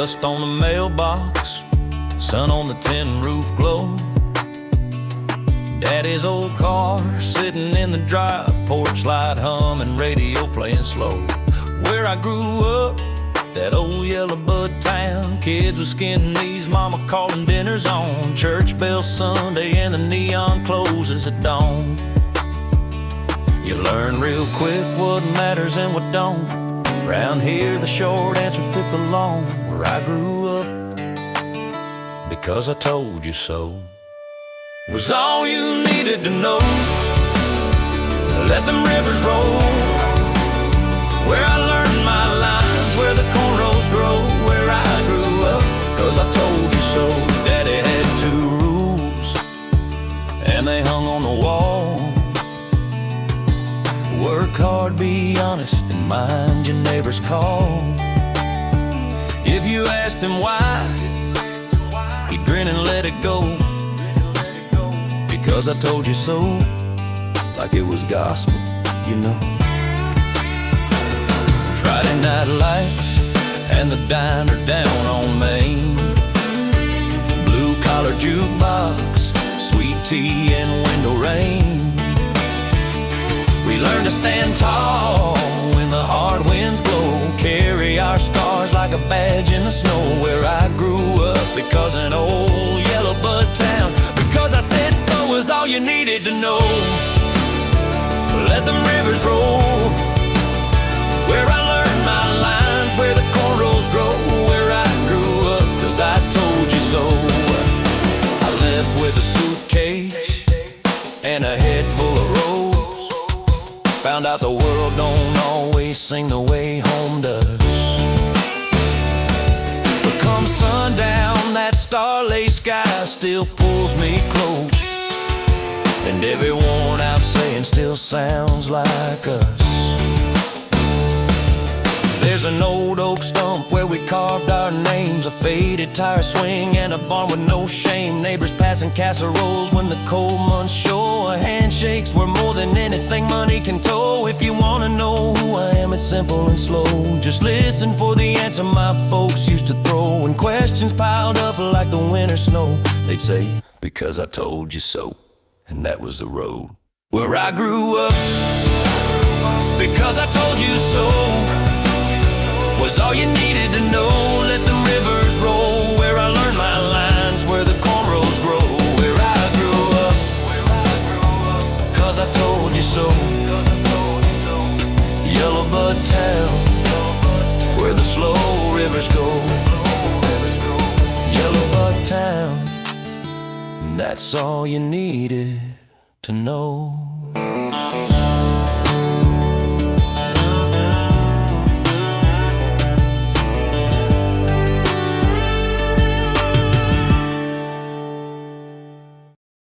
Dust on the mailbox, sun on the tin roof glow. Daddy's old car sitting in the drive, porch light humming, radio playing slow. Where I grew up, that old Yellowbud town. Kids with skin knees, mama calling dinners on. Church bells Sunday and the neon closes at dawn. You learn real quick what matters and what don't. Round here the short answer fits the long. Where I grew up, because I told you so, was all you needed to know. Let them rivers roll. Where I learned my lines, where the cornrows grow. Where I grew up, cause I told you so. Daddy had two rules, and they hung on the wall. Work hard, be honest, and mind your neighbor's call. If you asked him why, he'd grin and let it go. Because I told you so, like it was gospel, you know. Friday night lights and the diner down on Main. Blue collar jukebox, sweet tea and window rain. We learned to stand tall when the hard winds blow. Carry our scars like a badge in the snow. Where I grew up, because an old Yellowbud town. Because I said so was all you needed to know. Let them rivers roll. Where I learned my lines, where the cornrows grow. Where I grew up, cause I told you so. I left with a suitcase and a head full of rose. Found out the world don't always sing the way home does. But come sundown, that star-laced sky still pulls me close. And every worn out saying still sounds like us. There's an old oak stump where we carved our names. A faded tire swing and a barn with no shame. Neighbors passing casseroles when the cold months show. Our handshakes were more than anything money can tow. If you wanna know who I am, it's simple and slow. Just listen for the answer my folks used to throw. When questions piled up like the winter snow, they'd say, because I told you so. And that was the road where I grew up. Because I told you so was all you needed to know. Let them rivers roll. Where I learned my lines, where the cornrows grow. Where I grew up, cause I told you so. Yellowbud town, where the slow rivers go. Yellowbud town, and that's all you needed to know.